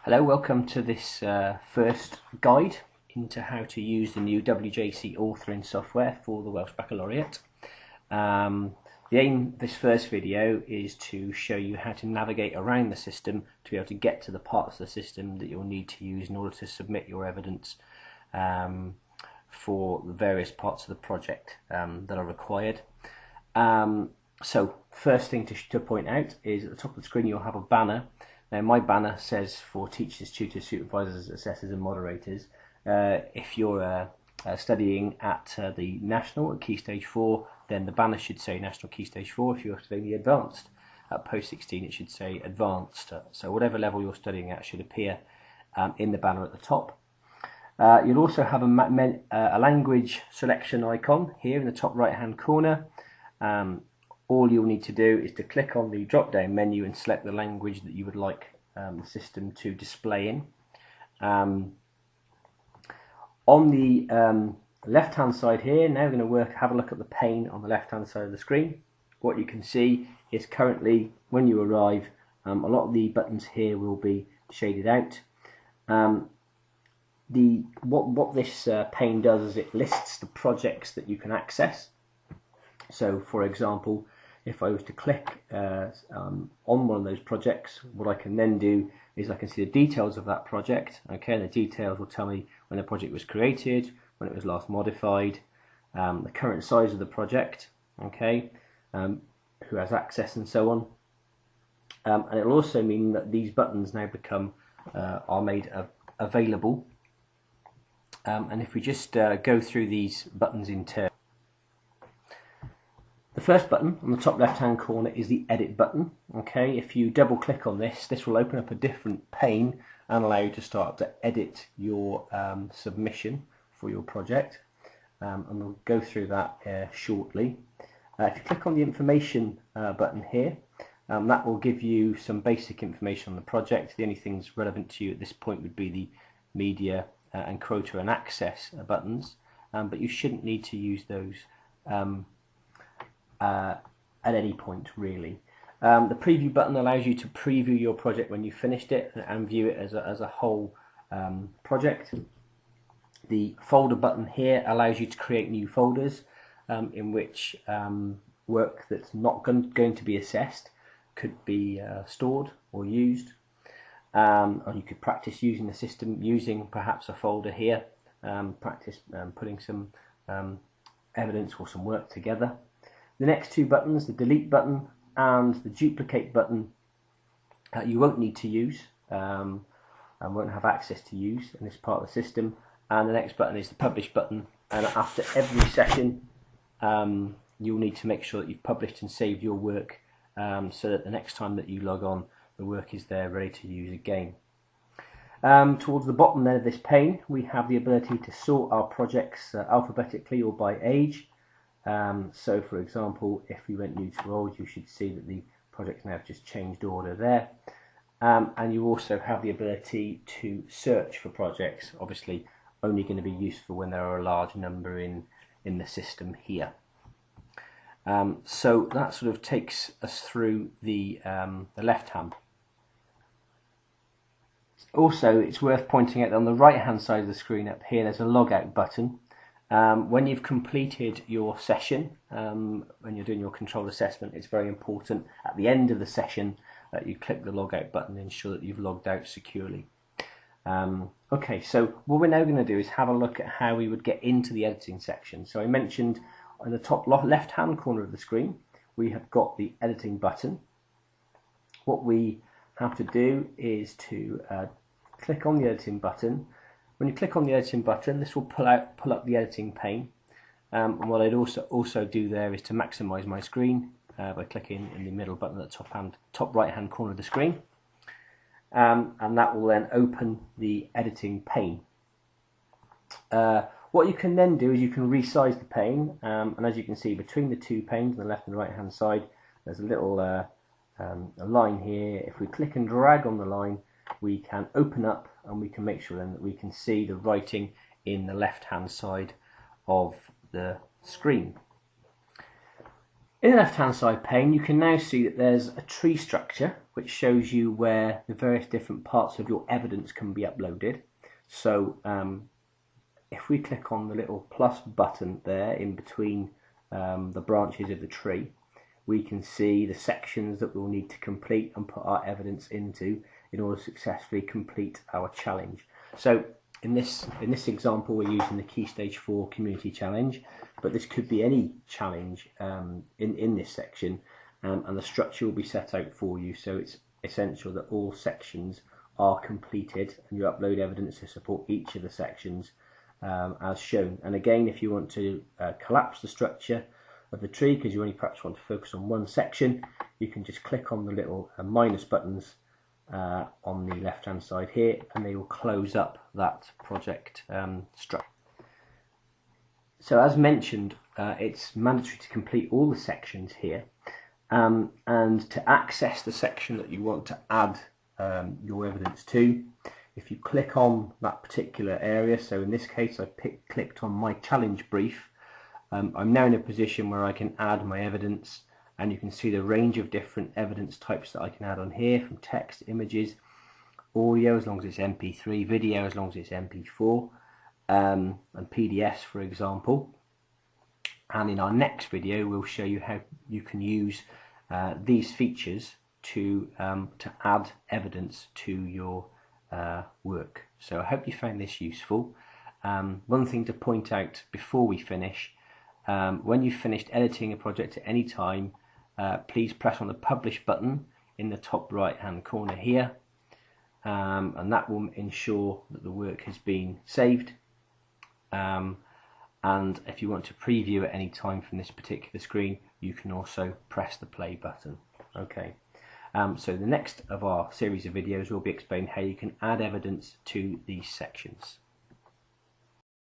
Hello, welcome to this first guide into how to use the new WJEC authoring software for the Welsh Baccalaureate. The aim of this first video is to show you how to navigate around the system to be able to get to the parts of the system that you'll need to use in order to submit your evidence for the various parts of the project that are required. So first thing to point out is at the top of the screen you'll have a banner. Now my banner says for teachers, tutors, supervisors, assessors and moderators. If you're studying at the National at Key Stage 4, then the banner should say National Key Stage 4. If you're studying the Advanced at Post 16, it should say Advanced. So whatever level you're studying at should appear in the banner at the top. You'll also have a language selection icon here in the top right hand corner. All you'll need to do is to click on the drop down menu and select the language that you would like the system to display in. On the left hand side here, now we're going to have a look at the pane on the left hand side of the screen. What you can see is currently when you arrive, a lot of the buttons here will be shaded out. What this pane does is it lists the projects that you can access. So for example, if I was to click on one of those projects, what I can then do is I can see the details of that project. Okay, and the details will tell me when the project was created, when it was last modified, the current size of the project, okay, who has access and so on. And it will also mean that these buttons now are made available. And if we just go through these buttons in turn. The first button on the top left hand corner is the edit button. Okay, if you double click on this, this will open up a different pane and allow you to start to edit your submission for your project, and we'll go through that shortly. If you click on the information button here, that will give you some basic information on the project. The only things relevant to you at this point would be the media and quota and access buttons, but you shouldn't need to use those at any point really. The preview button allows you to preview your project when you've finished it and view it as a whole project. The folder button here allows you to create new folders in which work that's not going to be assessed could be stored or used. Or you could practice using the system using perhaps a folder here, practice putting some evidence or some work together. The next two buttons, the delete button and the duplicate button, you won't need to use and won't have access to use in this part of the system. And the next button is the publish button, and after every session you'll need to make sure that you've published and saved your work so that the next time that you log on, the work is there ready to use again. Towards the bottom then of this pane, we have the ability to sort our projects alphabetically or by age. So for example, if we went new to old, you should see that the projects now have just changed order there. And you also have the ability to search for projects, obviously only going to be useful when there are a large number in the system here. So that sort of takes us through the left hand. Also, it's worth pointing out that on the right hand side of the screen up here there's a logout button. When you've completed your session, when you're doing your controlled assessment, it's very important at the end of the session that you click the logout button and ensure that you've logged out securely. Okay, so what we're now going to do is have a look at how we would get into the editing section. So I mentioned on the top left hand corner of the screen we have got the editing button. What we have to do is to click on the editing button. When you click on the editing button, this will pull up the editing pane. And what I'd also do there is to maximise my screen by clicking in the middle button at the top right hand corner of the screen. And that will then open the editing pane. What you can then do is you can resize the pane, and as you can see between the two panes on the left and right hand side, there's a little a line here. If we click and drag on the line, we can open up and we can make sure then that we can see the writing in the left hand side of the screen. In the left hand side pane you can now see that there's a tree structure which shows you where the various different parts of your evidence can be uploaded. So if we click on the little plus button there in between the branches of the tree, we can see the sections that we'll need to complete and put our evidence into in order to successfully complete our challenge. So in this example we're using the Key Stage 4 Community Challenge, but this could be any challenge in this section, and the structure will be set out for you, so it's essential that all sections are completed and you upload evidence to support each of the sections as shown. And again, if you want to collapse the structure of the tree because you only perhaps want to focus on one section, you can just click on the little minus buttons on the left hand side here, and they will close up that project structure. So as mentioned, it's mandatory to complete all the sections here, and to access the section that you want to add your evidence to, if you click on that particular area, so in this case I clicked on my challenge brief, I'm now in a position where I can add my evidence, and you can see the range of different evidence types that I can add on here, from text, images, audio as long as it's MP3, video as long as it's MP4, and PDFs for example. And in our next video we'll show you how you can use these features to add evidence to your work. So I hope you found this useful. One thing to point out before we finish, when you've finished editing a project at any time, please press on the publish button in the top right hand corner here, and that will ensure that the work has been saved. And if you want to preview at any time from this particular screen, you can also press the play button. Okay, so the next of our series of videos will be explaining how you can add evidence to these sections.